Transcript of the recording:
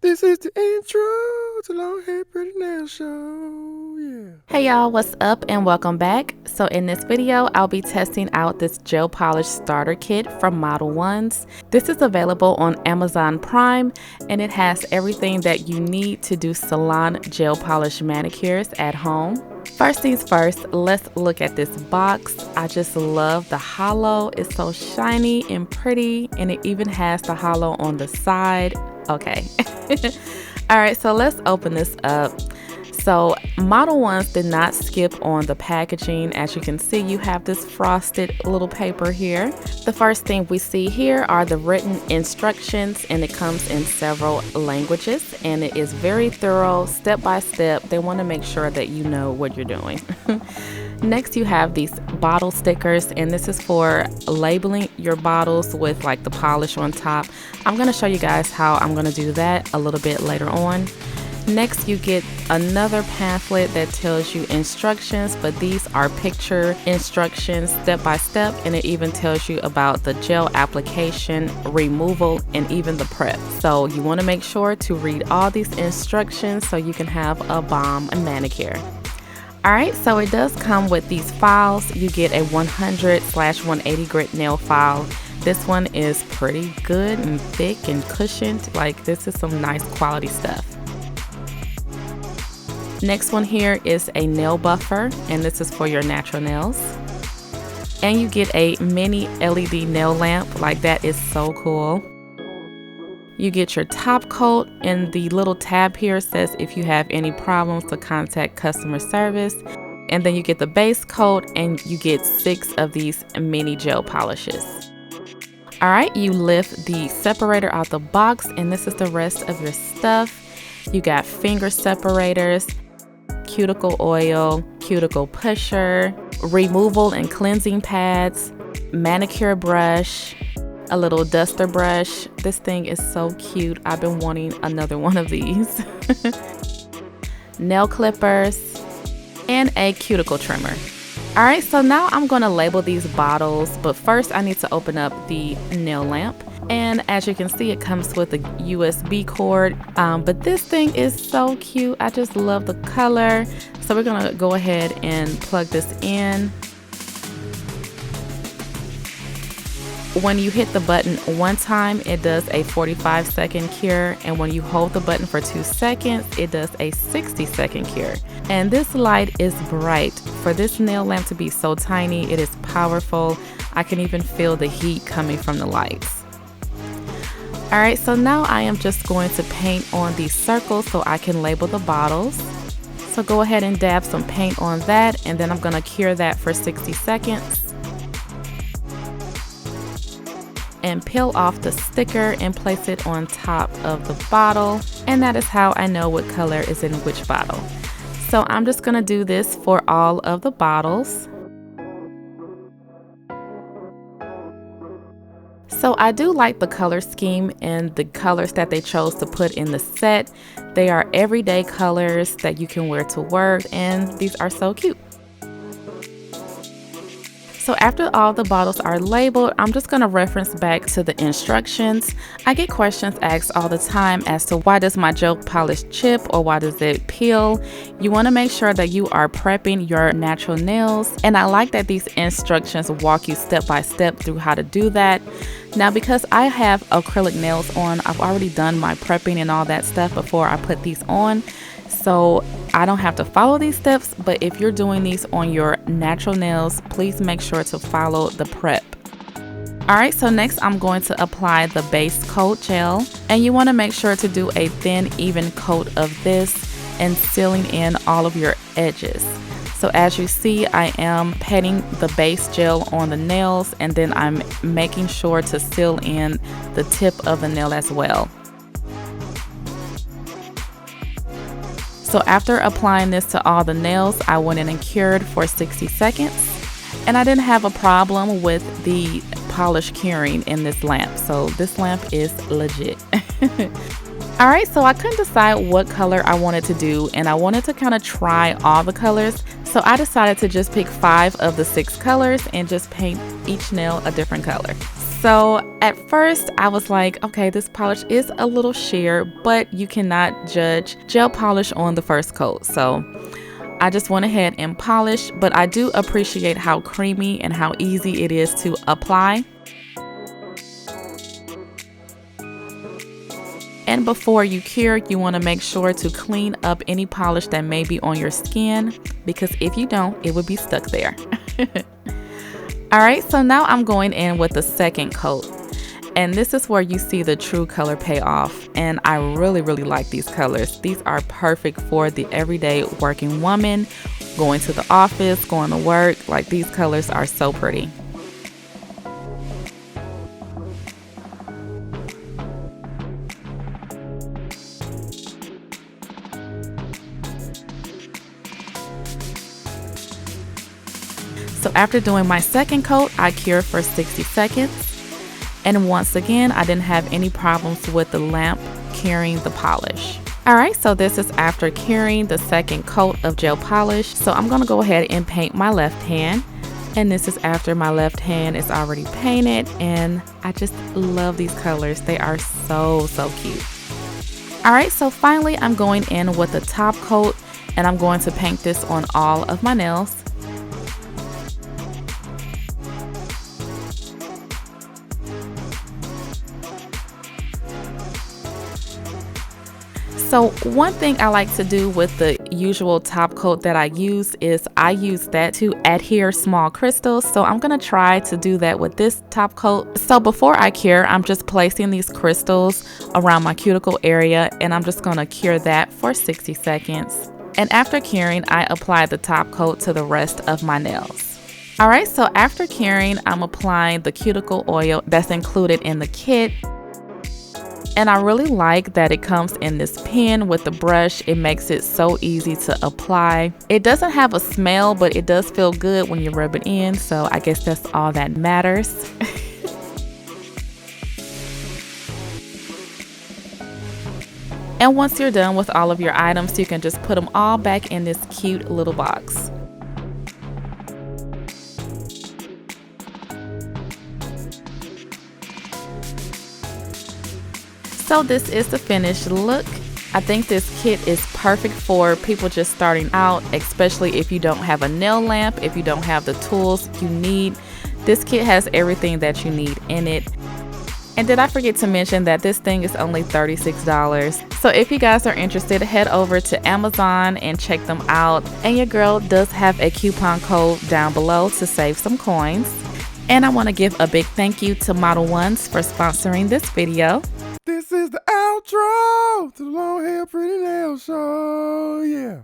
This is the intro to Long Hair Pretty Nail Show. Yeah. Hey y'all, what's up and welcome back. So in this video, I'll be testing out this gel polish starter kit from Model Ones. This is available on Amazon Prime and it has everything that you need to do salon gel polish manicures at home. First things first, let's look at this box. I just love the hollow. It's so shiny and pretty, and it even has the hollow on the side. Okay. All right, so let's open this up. So Model Ones did not skip on the packaging. As you can see, you have this frosted little paper here. The first thing we see here are the written instructions, and it comes in several languages, and it is very thorough, step by step. They want to make sure that you know what you're doing. Next, you have these bottle stickers, and this is for labeling your bottles with like the polish on top. I'm going to show you guys how I'm going to do that a little bit later on. Next, you get another pamphlet that tells you instructions, but these are picture instructions step by step, and it even tells you about the gel application, removal, and even the prep. So you want to make sure to read all these instructions so you can have a bomb manicure. Alright, so it does come with these files. You get a 100/180 grit nail file. This one is pretty good and thick and cushioned. Like, this is some nice quality stuff. Next one here is a nail buffer, and this is for your natural nails. And you get a mini LED nail lamp. Like, that is so cool. You get your top coat, and the little tab here says if you have any problems to contact customer service. And then you get the base coat, and you get 6 of these mini gel polishes. Alright, you lift the separator out the box, and this is the rest of your stuff. You got finger separators, cuticle oil, cuticle pusher, removal and cleansing pads, manicure brush, a little duster brush. This thing is so cute. I've been wanting another one of these. Nail clippers, and a cuticle trimmer. Alright, so now I'm going to label these bottles, but first I need to open up the nail lamp. And as you can see, it comes with a USB cord, but this thing is so cute. I just love the color. So we're gonna go ahead and plug this in. When you hit the button one time, it does a 45-second cure, and when you hold the button for 2 seconds, it does a 60-second cure. And this light is bright. For this nail lamp to be so tiny, it is powerful. I can even feel the heat coming from the lights. Alright, so now I am just going to paint on these circles so I can label the bottles. So go ahead and dab some paint on that, and then I'm going to cure that for 60 seconds. And peel off the sticker and place it on top of the bottle. And that is how I know what color is in which bottle. So I'm just going to do this for all of the bottles. So I do like the color scheme and the colors that they chose to put in the set. They are everyday colors that you can wear to work, and these are so cute. So after all the bottles are labeled, I'm just going to reference back to the instructions. I get questions asked all the time as to why does my gel polish chip or why does it peel? You want to make sure that you are prepping your natural nails, and I like that these instructions walk you step by step through how to do that. Now, because I have acrylic nails on, I've already done my prepping and all that stuff before I put these on. So I don't have to follow these steps, but if you're doing these on your natural nails, please make sure to follow the prep. Alright, so next I'm going to apply the base coat gel, and you want to make sure to do a thin, even coat of this and sealing in all of your edges. So as you see, I am patting the base gel on the nails, and then I'm making sure to seal in the tip of the nail as well. So after applying this to all the nails, I went in and cured for 60 seconds. And I didn't have a problem with the polish curing in this lamp. So this lamp is legit. Alright, so I couldn't decide what color I wanted to do, and I wanted to kind of try all the colors. So I decided to just pick 5 of the 6 colors and just paint each nail a different color. So at first I was like, okay, this polish is a little sheer, but you cannot judge gel polish on the first coat. So I just went ahead and polished, but I do appreciate how creamy and how easy it is to apply. And before you cure, you want to make sure to clean up any polish that may be on your skin, because if you don't, it would be stuck there. Alright, so now I'm going in with the second coat. And this is where you see the true color pay off. And I really like these colors. These are perfect for the everyday working woman, going to the office, going to work. Like, these colors are so pretty. So after doing my second coat, I cured for 60 seconds. And once again, I didn't have any problems with the lamp curing the polish. Alright, so this is after curing the second coat of gel polish. So I'm going to go ahead and paint my left hand. And this is after my left hand is already painted. And I just love these colors. They are so cute. Alright, so finally I'm going in with the top coat. And I'm going to paint this on all of my nails. So one thing I like to do with the usual top coat that I use is I use that to adhere small crystals. So I'm going to try to do that with this top coat. So before I cure, I'm just placing these crystals around my cuticle area, and I'm just going to cure that for 60 seconds. And after curing, I apply the top coat to the rest of my nails. Alright, so after curing, I'm applying the cuticle oil that's included in the kit. And I really like that it comes in this pen with the brush. It makes it so easy to apply. It doesn't have a smell, but it does feel good when you rub it in. So I guess that's all that matters. And once you're done with all of your items, you can just put them all back in this cute little box. So this is the finished look. I think this kit is perfect for people just starting out, especially if you don't have a nail lamp, if you don't have the tools you need. This kit has everything that you need in it. And did I forget to mention that this thing is only $36? So if you guys are interested, head over to Amazon and check them out. And your girl does have a coupon code down below to save some coins. And I want to give a big thank you to Model Ones for sponsoring this video. This is the outro to the Long Hair Pretty Nail Show. Yeah.